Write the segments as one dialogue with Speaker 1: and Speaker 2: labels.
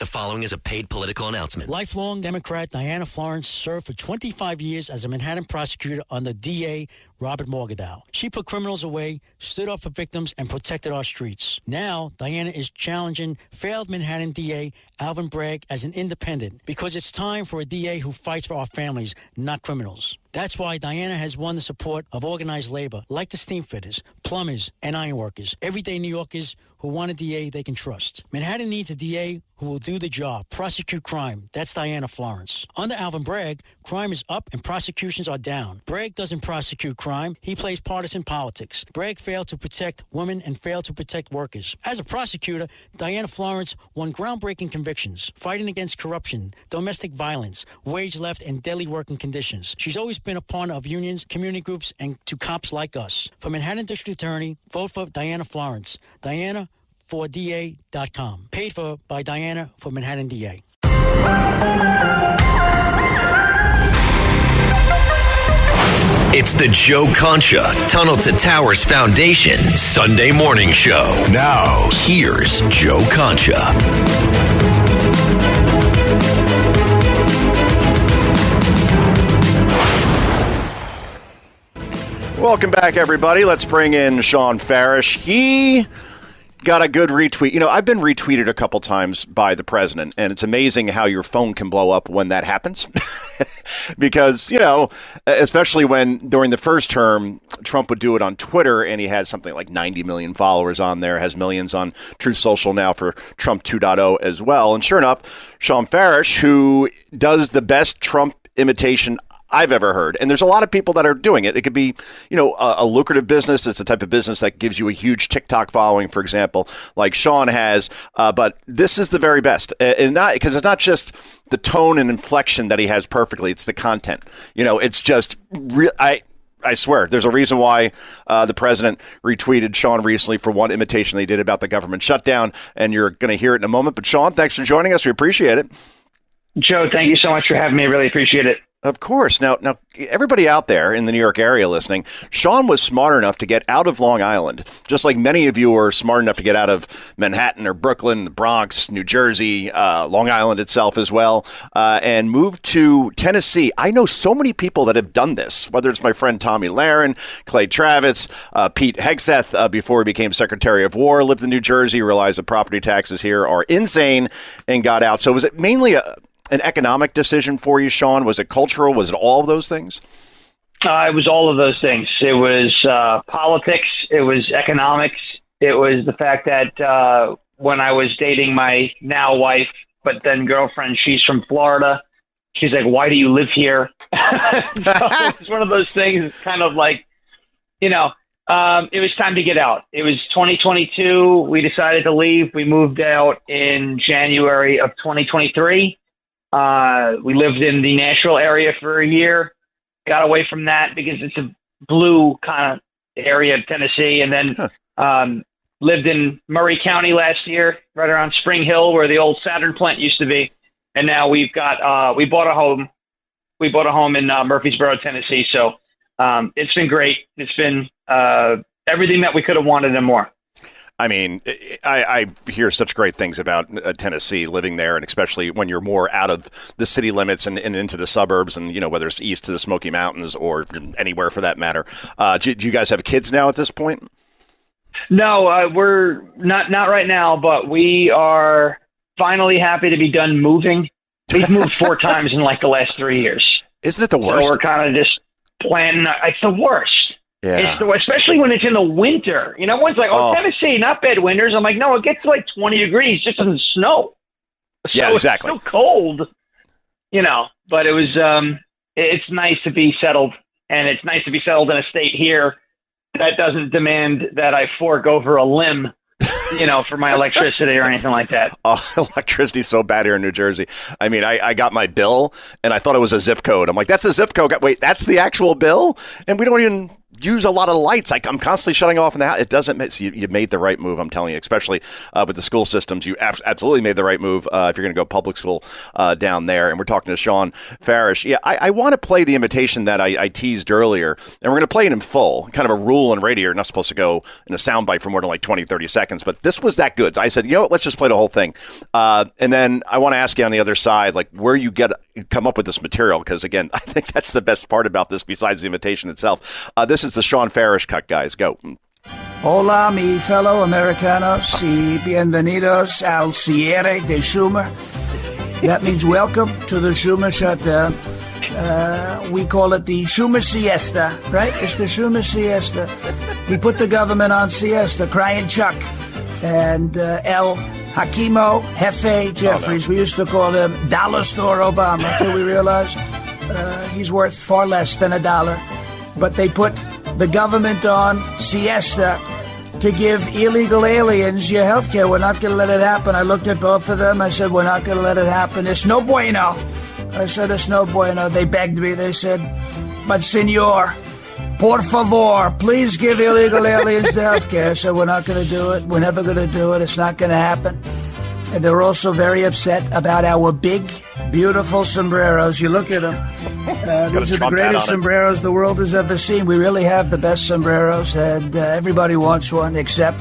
Speaker 1: The following is a paid political announcement.
Speaker 2: Lifelong Democrat Diana Florence served for 25 years as a Manhattan prosecutor under DA Robert Morgenthau. She put criminals away, stood up for victims, and protected our streets. Now, Diana is challenging failed Manhattan DA Alvin Bragg as an independent because it's time for a DA who fights for our families, not criminals. That's why Diana has won the support of organized labor like the steam fitters, plumbers, and ironworkers, everyday New Yorkers who want a DA they can trust. Manhattan needs a DA who will do the job, prosecute crime. That's Diana Florence. Under Alvin Bragg, crime is up and prosecutions are down. Bragg doesn't prosecute crime. He plays partisan politics. Bragg failed to protect women and failed to protect workers. As a prosecutor, Diana Florence won groundbreaking convictions, fighting against corruption, domestic violence, wage theft, and daily working conditions. She's always been a partner of unions, community groups, and to cops like us. For Manhattan District Attorney, vote for Diana Florence. Diana4DA.com. Paid for by Diana for Manhattan DA.
Speaker 1: It's the Joe Concha Tunnel to Towers Foundation Sunday morning show. Now, here's Joe Concha.
Speaker 3: Welcome back, everybody. Let's bring in Shawn Farash. He got a good retweet. You know, I've been retweeted a couple times by the president, and it's amazing how your phone can blow up when that happens. Because, you know, especially when during the first term, Trump would do it on Twitter, and he had something like 90 million followers on there, has millions on Truth Social now for Trump 2.0 as well. And sure enough, Shawn Farash, who does the best Trump imitation I've ever heard. And there's a lot of people that are doing it. It could be, you know, a lucrative business. It's the type of business that gives you a huge TikTok following, for example, like Shawn has. But this is the very best. And not because it's not just the tone and inflection that he has perfectly. It's the content. You know, it's just I swear, there's a reason why the president retweeted Shawn recently for one imitation they did about the government shutdown. And you're going to hear it in a moment. But Shawn, thanks for joining us. We appreciate it.
Speaker 4: Joe, thank you so much for having me. I really appreciate it.
Speaker 3: Of course. Now, everybody out there in the New York area listening, Shawn was smart enough to get out of Long Island, just like many of you are smart enough to get out of Manhattan or Brooklyn, the Bronx, New Jersey, Long Island itself as well, and move to Tennessee. I know so many people that have done this, whether it's my friend Tommy Lahren, Clay Travis, Pete Hegseth, before he became Secretary of War, lived in New Jersey, realized the property taxes here are insane, and got out. So was it mainly an economic decision for you, Shawn? Was it cultural? Was it all of those things?
Speaker 4: It was all of those things. It was politics. It was economics. It was the fact that when I was dating my now wife, but then girlfriend, she's from Florida. She's like, "Why do you live here?" So it's one of those things. It's kind of like, you know, it was time to get out. It was 2022. We decided to leave. We moved out in January of 2023. We lived in the Nashville area for a year, got away from that because it's a blue kind of area of Tennessee, and then lived in Murray County last year, right around Spring Hill, where the old Saturn plant used to be. And now we bought a home. We bought a home in Murfreesboro, Tennessee. So it's been great. It's been everything that we could have wanted and more.
Speaker 3: I mean, I hear such great things about Tennessee, living there, and especially when you're more out of the city limits and into the suburbs, and, you know, whether it's east to the Smoky Mountains or anywhere for that matter. Do you guys have kids now at this point?
Speaker 4: No, we're not right now, but we are finally happy to be done moving. We've moved 4 times in like the last 3 years.
Speaker 3: Isn't it the worst?
Speaker 4: So we're kind of just planning. It's the worst.
Speaker 3: Yeah.
Speaker 4: Especially when it's in the winter. You know, everyone's like, Tennessee, not bad winters. I'm like, no, it gets to like 20 degrees, just doesn't snow. So
Speaker 3: yeah, exactly.
Speaker 4: It's so cold, you know, but it was, it's nice to be settled, and it's nice to be settled in a state here that doesn't demand that I fork over a limb, you know, for my electricity or anything like that.
Speaker 3: Electricity's so bad here in New Jersey. I mean, I got my bill, and I thought it was a zip code. I'm like, that's a zip code. Wait, that's the actual bill? And we don't even use a lot of lights. I'm constantly shutting off in the house. It doesn't make, so you made the right move, I'm telling you, especially with the school systems. You absolutely made the right move if you're going to go public school down there. And we're talking to Shawn Farash. Yeah, I want to play the imitation that I teased earlier, and we're going to play it in full. Kind of a rule on radio, you're not supposed to go in a soundbite for more than like 20, 30 seconds. But this was that good. I said, you know what, let's just play the whole thing. And then I want to ask you on the other side, like where you come up with this material, because again, I think that's the best part about this besides the invitation itself. This is the Shawn Farash cut, guys. Go.
Speaker 5: Hola, mi fellow Americanos y bienvenidos al cierre de Schumer. That means welcome to the Schumer shutdown. We call it the Schumer siesta, right? It's the Schumer siesta. We put the government on siesta, crying Chuck. And El Hakimo Jefe Jeffries, we used to call him Dollar Store Obama, until we realized he's worth far less than $1. But they put the government on siesta to give illegal aliens your health care. We're not going to let it happen. I looked at both of them. I said, we're not going to let it happen. It's no bueno. I said, it's no bueno. They begged me. They said, but senor, por favor, please give illegal aliens the health care. I said, we're not going to do it. We're never going to do it. It's not going to happen. And they're also very upset about our big, beautiful sombreros. You look at them. These are the greatest sombreros the world has ever seen. We really have the best sombreros, and everybody wants one except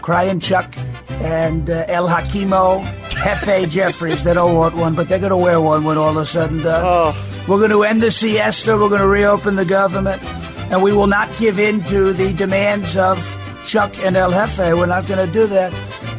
Speaker 5: Crying Chuck and El Hakimo Jefe Jeffries. They don't want one, but they're going to wear one when all is said and done. We're going to end the siesta. We're going to reopen the government, and we will not give in to the demands of Chuck and El Jefe. We're not going to do that.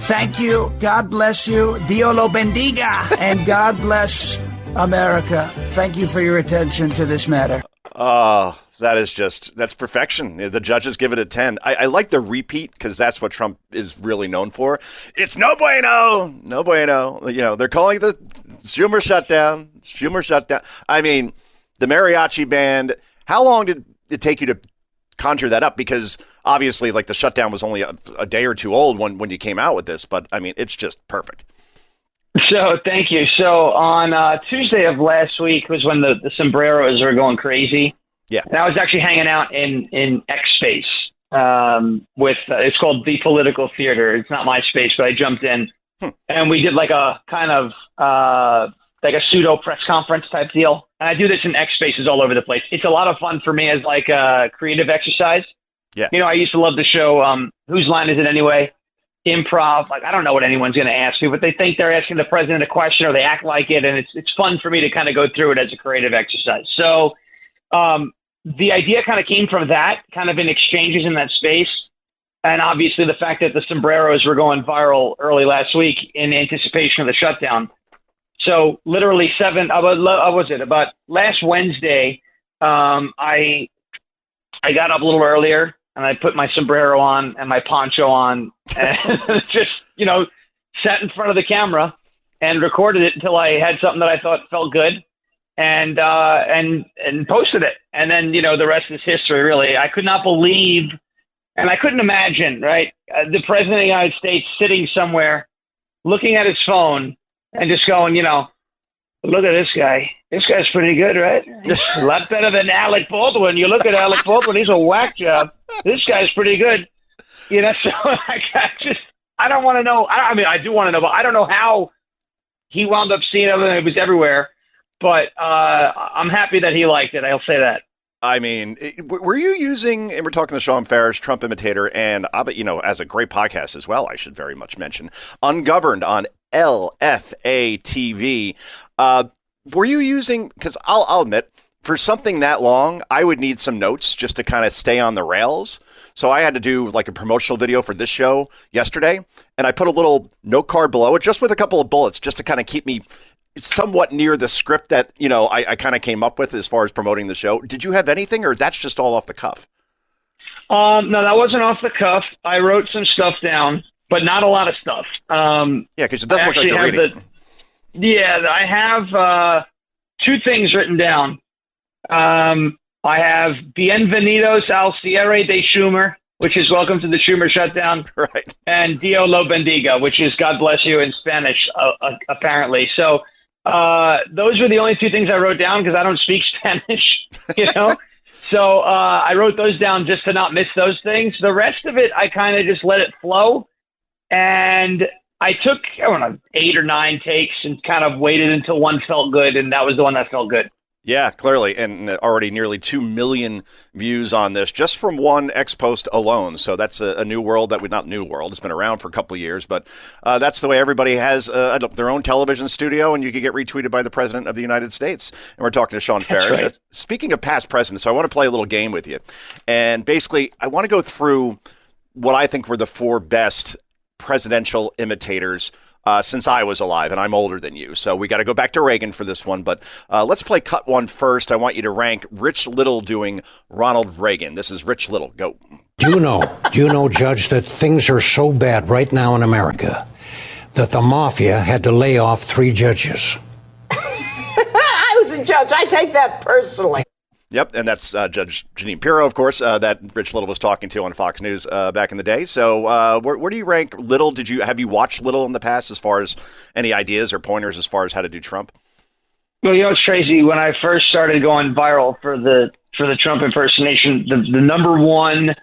Speaker 5: Thank you. God bless you. Dio lo bendiga. And God bless America. Thank you for your attention to this matter.
Speaker 3: Oh, that's perfection. The judges give it a 10. I like the repeat because that's what Trump is really known for. It's no bueno. No bueno. You know, they're calling it the Schumer shutdown. Schumer shutdown. I mean, the mariachi band, how long did it take you to conjure that up? Because obviously, like, the shutdown was only a day or two old when you came out with this, but I mean, it's just perfect.
Speaker 4: So thank you. So on Tuesday of last week was when the sombreros were going crazy.
Speaker 3: Yeah.
Speaker 4: And I was actually hanging out in X Space with it's called The Political Theater. It's not my space, but I jumped in and we did like a kind of like a pseudo press conference type deal. And I do this in X Spaces all over the place. It's a lot of fun for me as like a creative exercise.
Speaker 3: Yeah.
Speaker 4: You know, I used to love the show Whose Line Is It Anyway? Improv. Like, I don't know what anyone's going to ask me, but they think they're asking the president a question or they act like it. And it's fun for me to kind of go through it as a creative exercise. So the idea kind of came from that, kind of in exchanges in that space. And obviously the fact that the sombreros were going viral early last week in anticipation of the shutdown. So literally about last Wednesday, I got up a little earlier and I put my sombrero on and my poncho on and just, you know, sat in front of the camera and recorded it until I had something that I thought felt good and posted it. And then, you know, the rest is history, really. I could not believe, and I couldn't imagine, right, the president of the United States sitting somewhere looking at his phone and just going, you know, look at this guy. This guy's pretty good, right? He's a lot better than Alec Baldwin. You look at Alec Baldwin, he's a whack job. This guy's pretty good. You know, so I don't want to know. I mean, I do want to know, but I don't know how he wound up seeing it. It was everywhere. But I'm happy that he liked it. I'll say that.
Speaker 3: I mean, were you using, and we're talking to Shawn Farash, Trump imitator, and, you know, as a great podcast as well, I should very much mention, Ungoverned on LFA TV. Were you using, because I'll admit, for something that long, I would need some notes just to kind of stay on the rails. So I had to do like a promotional video for this show yesterday, and I put a little note card below it just with a couple of bullets just to kind of keep me somewhat near the script that, you know, I kind of came up with as far as promoting the show. Did you have anything, or that's just all off the cuff?
Speaker 4: No, that wasn't off the cuff. I wrote some stuff down, but not a lot of stuff.
Speaker 3: Yeah, because it doesn't look like you're reading.
Speaker 4: I have two things written down. I have Bienvenidos al cierre de Schumer, which is welcome to the Schumer shutdown.
Speaker 3: Right. And
Speaker 4: Dio lo bendiga, which is God bless you in Spanish, apparently. So those were the only two things I wrote down because I don't speak Spanish, you know. So I wrote those down just to not miss those things. The rest of it, I kind of just let it flow. And I took, 8 or 9 takes and kind of waited until one felt good, and that was the one that felt good.
Speaker 3: Yeah, clearly, and already nearly 2 million views on this just from one X-Post alone. So that's a new world not new world. It's been around for a couple of years, but that's the way everybody has their own television studio, and you can get retweeted by the President of the United States. And we're talking to Shawn Farash.
Speaker 4: Right.
Speaker 3: Speaking of past presidents, so I want to play a little game with you. And basically, I want to go through what I think were the 4 best presidential imitators since I was alive, and I'm older than you. So we got to go back to Reagan for this one, but let's play cut 1 first. I want you to rank Rich Little doing Ronald Reagan. This is Rich Little. Go.
Speaker 6: Do you know, Judge, that things are so bad right now in America that the mafia had to lay off 3 judges?
Speaker 7: I was a judge. I take that personally.
Speaker 3: Yep, and that's Judge Jeanine Pirro, of course, that Rich Little was talking to on Fox News back in the day. So where do you rank Little? Have you watched Little in the past as far as any ideas or pointers as far as how to do Trump?
Speaker 4: Well, it's crazy. When I first started going viral for the Trump impersonation, the number one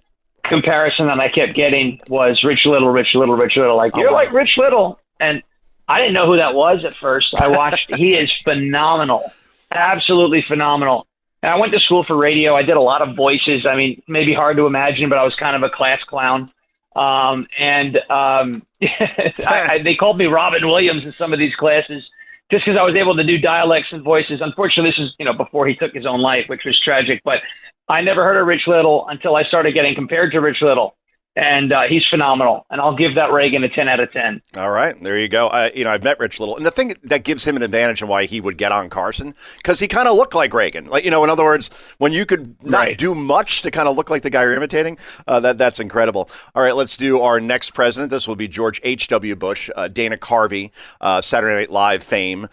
Speaker 4: comparison that I kept getting was Rich Little. Like, you're like Rich Little. And I didn't know who that was at first. I watched. He is phenomenal. Absolutely phenomenal. And I went to school for radio. I did a lot of voices. I mean, maybe hard to imagine, but I was kind of a class clown. They called me Robin Williams in some of these classes just because I was able to do dialects and voices. Unfortunately, this is, before he took his own life, which was tragic. But I never heard of Rich Little until I started getting compared to Rich Little. And he's phenomenal. And I'll give that Reagan a 10 out of 10.
Speaker 3: All right. There you go. I've met Rich Little. And the thing that gives him an advantage and why he would get on Carson, because he kind of looked like Reagan. Like, in other words, when you could not do much to kind of look like the guy you're imitating, that's incredible. All right. Let's do our next president. This will be George H.W. Bush, Dana Carvey, Saturday Night Live fame,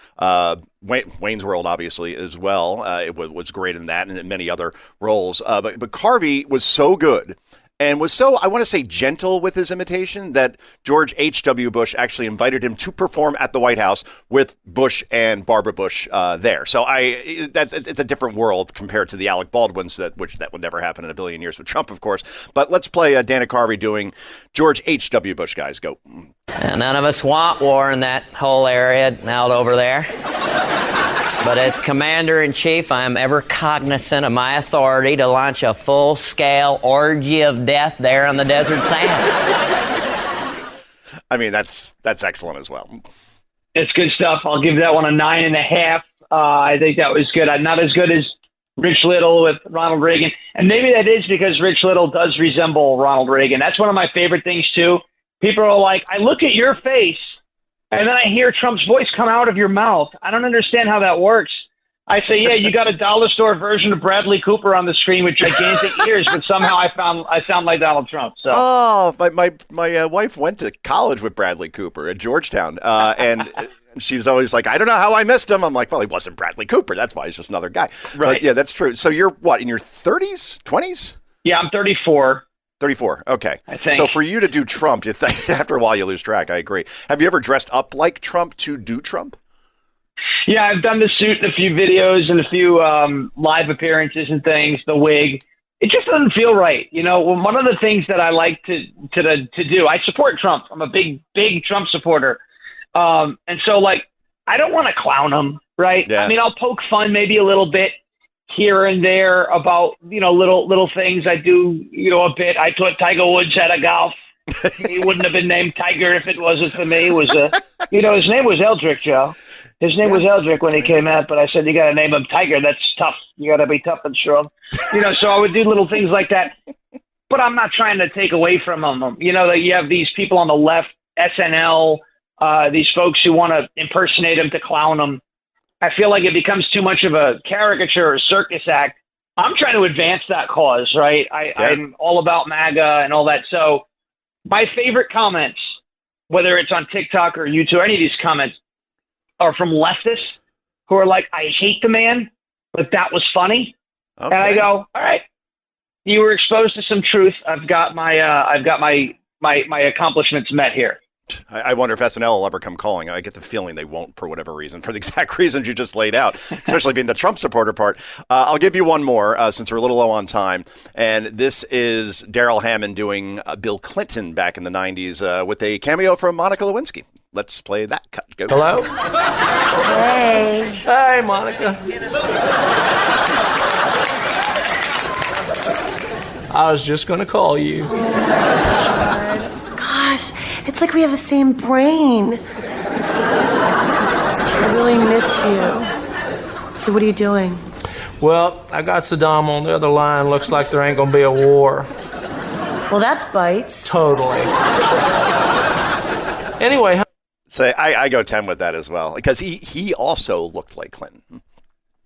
Speaker 3: Wayne's World, obviously, as well. It was great in that and in many other roles. But Carvey was so good and was so, I want to say, gentle with his imitation that George H.W. Bush actually invited him to perform at the White House with Bush and Barbara Bush there. So it's a different world compared to the Alec Baldwins, which would never happen in a billion years with Trump, of course. But let's play Dana Carvey doing George H.W. Bush, guys. Go.
Speaker 8: None of us want war in that whole area out over there. But as Commander-in-Chief, I am ever cognizant of my authority to launch a full-scale orgy of death there on the desert sand.
Speaker 3: I mean, that's excellent as well.
Speaker 4: It's good stuff. I'll give that one a 9.5. I think that was good. Not as good as Rich Little with Ronald Reagan. And maybe that is because Rich Little does resemble Ronald Reagan. That's one of my favorite things, too. People are like, I look at your face, and then I hear Trump's voice come out of your mouth. I don't understand how that works. I say, yeah, you got a dollar store version of Bradley Cooper on the screen with gigantic ears, but somehow I sound like Donald Trump. So.
Speaker 3: Oh, my wife went to college with Bradley Cooper at Georgetown, and she's always like, I don't know how I missed him. I'm like, well, he wasn't Bradley Cooper. That's why he's just another guy.
Speaker 4: Right.
Speaker 3: But yeah, that's true. So you're what, in your 30s, 20s?
Speaker 4: Yeah, I'm 34.
Speaker 3: 34. Okay.
Speaker 4: I think.
Speaker 3: So for you to do Trump, after a while you lose track. I agree. Have you ever dressed up like Trump to do Trump?
Speaker 4: Yeah, I've done the suit in a few videos and a few live appearances and things, the wig. It just doesn't feel right. One of the things that I like to do, I support Trump. I'm a big Trump supporter. And so, I don't want to clown him, right?
Speaker 3: Yeah.
Speaker 4: I mean, I'll poke fun maybe a little bit here and there about, little things. I do, a bit. I taught Tiger Woods how to golf. He wouldn't have been named Tiger if it wasn't for me. It was his name was Eldrick, Joe. His name was Eldrick when he came out, but I said, you got to name him Tiger. That's tough. You got to be tough and strong. So I would do little things like that, but I'm not trying to take away from him. That you have these people on the left, SNL, these folks who want to impersonate him to clown him. I feel like it becomes too much of a caricature or circus act. I'm trying to advance that cause, right? I'm all about MAGA and all that. So my favorite comments, whether it's on TikTok or YouTube, or any of these comments, are from leftists who are like, I hate the man, but that was funny. Okay. And I go, all right, you were exposed to some truth. I've got my accomplishments met here.
Speaker 3: I wonder if SNL will ever come calling. I get the feeling they won't for whatever reason, for the exact reasons you just laid out, especially being the Trump supporter part. I'll give you one more since we're a little low on time. And this is Daryl Hammond doing Bill Clinton back in the 90s with a cameo from Monica Lewinsky. Let's play that cut. Go.
Speaker 9: Hello?
Speaker 10: Hey.
Speaker 9: Hey, Monica. I was just going to call you.
Speaker 10: Gosh, it's like we have the same brain. I really miss you. So what are you doing?
Speaker 9: Well, I got Saddam on the other line. Looks like there ain't going to be a war.
Speaker 10: Well, that bites.
Speaker 9: Totally. Anyway.
Speaker 3: Say, I go 10 with that as well, because he also looked like Clinton.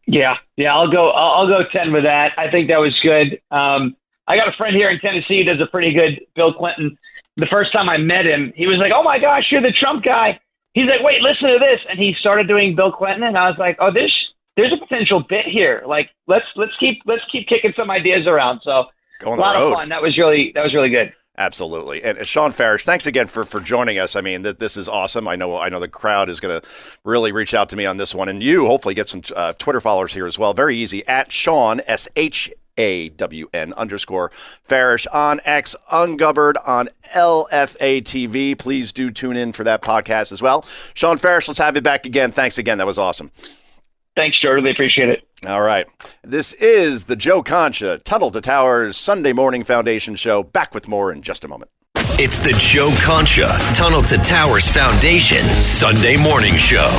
Speaker 4: Yeah, I'll go 10 with that. I think that was good. I got a friend here in Tennessee who does a pretty good Bill Clinton. The first time I met him, he was like, "Oh my gosh, you're the Trump guy." He's like, "Wait, listen to this," and he started doing Bill Clinton, and I was like, "Oh, there's a potential bit here. Like, let's keep kicking some ideas around." So a lot of fun. That was really good.
Speaker 3: Absolutely. And Shawn Farash, thanks again for joining us. I mean, this is awesome. I know the crowd is going to really reach out to me on this one, and you hopefully get some Twitter followers here as well. Very easy, at Shawn, SHAWN_Farash on X, Ungoverned on LFA TV. Please do tune in for that podcast as well. Shawn Farash, let's have you back again. Thanks again. That was awesome.
Speaker 4: Thanks, Joe. Really appreciate it.
Speaker 3: All right. This is the Joe Concha Tunnel to Towers Sunday Morning Foundation Show. Back with more in just a moment.
Speaker 1: It's the Joe Concha Tunnel to Towers Foundation Sunday Morning Show.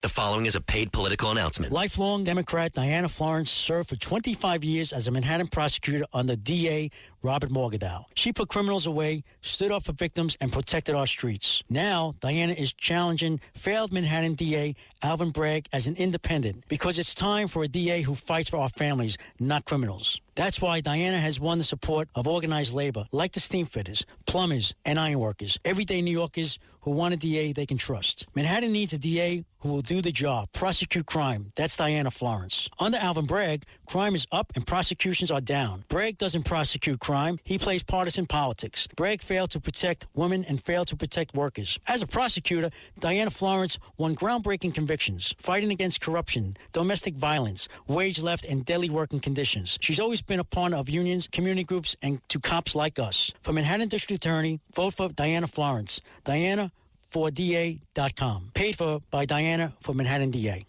Speaker 1: The following is a paid political announcement.
Speaker 2: Lifelong Democrat Diana Florence served for 25 years as a Manhattan prosecutor under DA Robert Morgenthau. She put criminals away, stood up for victims, and protected our streets. Now, Diana is challenging failed Manhattan DA Alvin Bragg as an independent because it's time for a DA who fights for our families, not criminals. That's why Diana has won the support of organized labor, like the steamfitters, plumbers, and ironworkers, everyday New Yorkers who want a DA they can trust. Manhattan needs a DA who will do the job, prosecute crime. That's Diana Florence. Under Alvin Bragg, crime is up and prosecutions are down. Bragg doesn't prosecute crime. He plays partisan politics. Bragg failed to protect women and failed to protect workers. As a prosecutor, Diana Florence won groundbreaking convictions, fighting against corruption, domestic violence, wage left, and deadly working conditions. She's always been a partner of unions, community groups, and to cops like us. For Manhattan District Attorney, vote for Diana Florence. Diana4DA.com. Paid for by Diana for Manhattan DA.